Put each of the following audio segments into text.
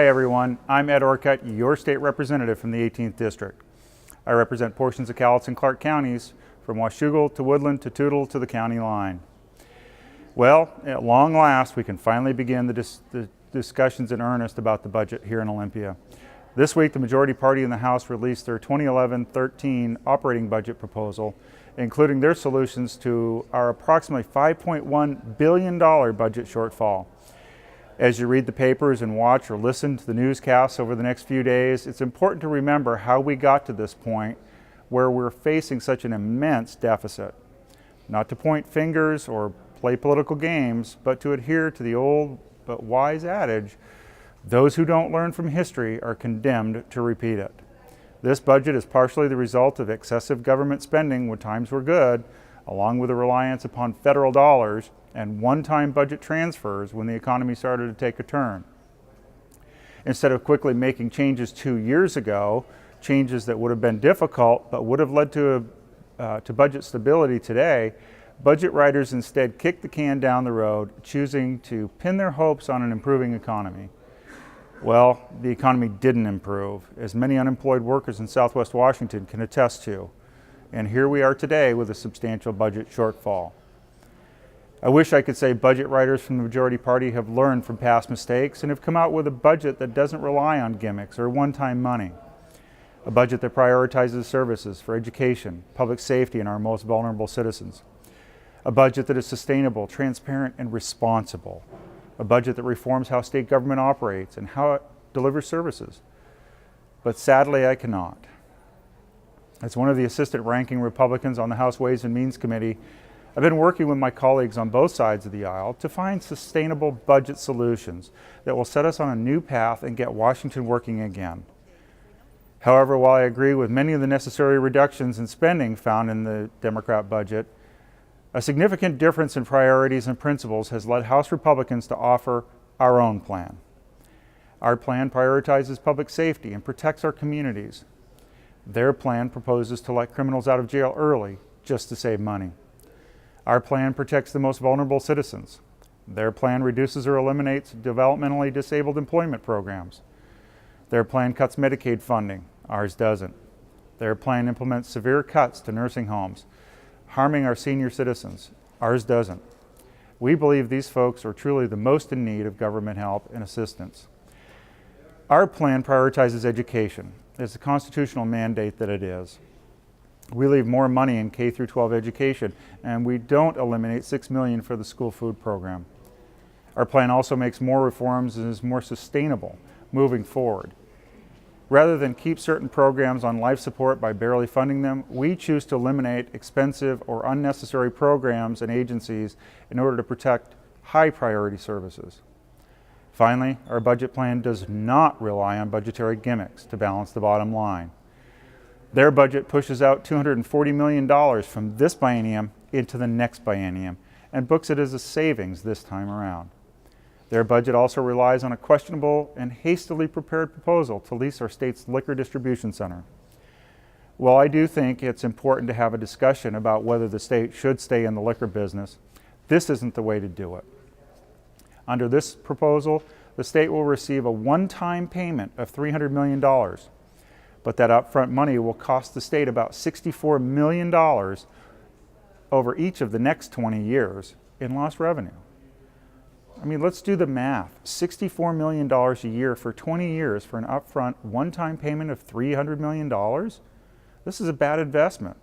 Hi everyone, I'm Ed Orcutt, your state representative from the 18th District. I represent portions of Cowlitz and Clark counties, from Washougal to Woodland to Toutle to the county line. Well, at long last, we can finally begin the discussions in earnest about the budget here in Olympia. This week, the majority party in the House released their 2011-13 operating budget proposal, including their solutions to our approximately $5.1 billion budget shortfall. As you read the papers and watch or listen to the newscasts over the next few days, it's important to remember how we got to this point where we're facing such an immense deficit. Not to point fingers or play political games, but to adhere to the old but wise adage, those who don't learn from history are condemned to repeat it. This budget is partially the result of excessive government spending when times were good, along with a reliance upon federal dollars and one-time budget transfers when the economy started to take a turn. Instead of quickly making changes 2 years ago, changes that would have been difficult but would have led to budget stability today, budget writers instead kicked the can down the road, choosing to pin their hopes on an improving economy. Well, the economy didn't improve, as many unemployed workers in Southwest Washington can attest to. And here we are today with a substantial budget shortfall. I wish I could say budget writers from the majority party have learned from past mistakes and have come out with a budget that doesn't rely on gimmicks or one-time money. A budget that prioritizes services for education, public safety, and our most vulnerable citizens. A budget that is sustainable, transparent, and responsible. A budget that reforms how state government operates and how it delivers services. But sadly, I cannot. As one of the assistant ranking Republicans on the House Ways and Means Committee, I've been working with my colleagues on both sides of the aisle to find sustainable budget solutions that will set us on a new path and get Washington working again. However, while I agree with many of the necessary reductions in spending found in the Democrat budget, a significant difference in priorities and principles has led House Republicans to offer our own plan. Our plan prioritizes public safety and protects our communities. Their plan proposes to let criminals out of jail early just to save money. Our plan protects the most vulnerable citizens. Their plan reduces or eliminates developmentally disabled employment programs. Their plan cuts Medicaid funding. Ours doesn't. Their plan implements severe cuts to nursing homes, harming our senior citizens. Ours doesn't. We believe these folks are truly the most in need of government help and assistance. Our plan prioritizes education. It's a constitutional mandate that it is. We leave more money in K-12 education, and we don't eliminate $6 million for the school food program. Our plan also makes more reforms and is more sustainable moving forward. Rather than keep certain programs on life support by barely funding them, we choose to eliminate expensive or unnecessary programs and agencies in order to protect high priority services. Finally, our budget plan does not rely on budgetary gimmicks to balance the bottom line. Their budget pushes out $240 million from this biennium into the next biennium and books it as a savings this time around. Their budget also relies on a questionable and hastily prepared proposal to lease our state's liquor distribution center. While I do think it's important to have a discussion about whether the state should stay in the liquor business, this isn't the way to do it. Under this proposal, the state will receive a one-time payment of $300 million. But that upfront money will cost the state about $64 million over each of the next 20 years in lost revenue. I mean, let's do the math. $64 million a year for 20 years for an upfront one-time payment of $300 million? This is a bad investment.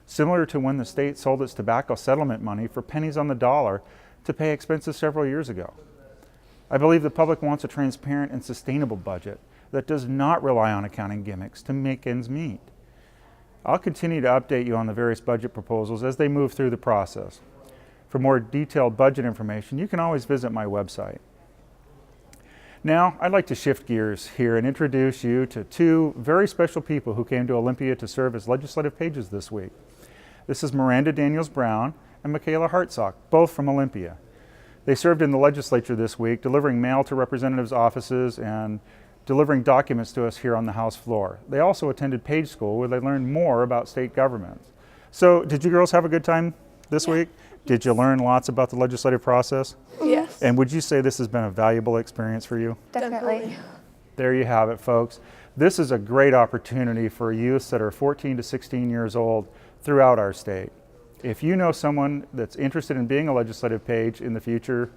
Similar to when the state sold its tobacco settlement money for pennies on the dollar to pay expenses several years ago. I believe the public wants a transparent and sustainable budget that does not rely on accounting gimmicks to make ends meet. I'll continue to update you on the various budget proposals as they move through the process. For more detailed budget information, you can always visit my website. Now, I'd like to shift gears here and introduce you to two very special people who came to Olympia to serve as legislative pages this week. This is Miranda Daniels-Brown and Michaela Hartsock, both from Olympia. They served in the legislature this week, delivering mail to representatives' offices and delivering documents to us here on the House floor. They also attended Page School, where they learned more about state government. So, did you girls have a good time this week? Did you learn lots about the legislative process? Yes. And would you say this has been a valuable experience for you? Definitely. There you have it, folks. This is a great opportunity for youths that are 14 to 16 years old throughout our state. If you know someone that's interested in being a legislative page in the future,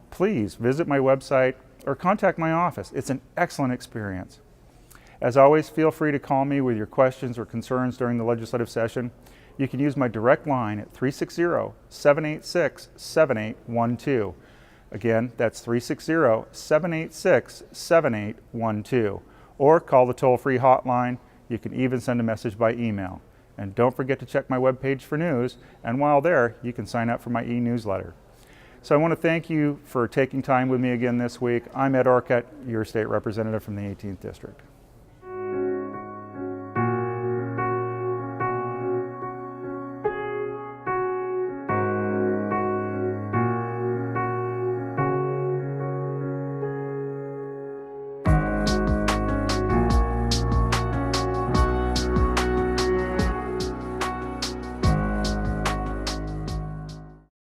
please visit my website or contact my office. It's an excellent experience. As always, feel free to call me with your questions or concerns during the legislative session. You can use my direct line at 360-786-7812. Again, that's 360-786-7812. Or call the toll-free hotline. You can even send a message by email. And don't forget to check my webpage for news. And while there, you can sign up for my e-newsletter. So I want to thank you for taking time with me again this week. I'm Ed Orcutt, your state representative from the 18th District.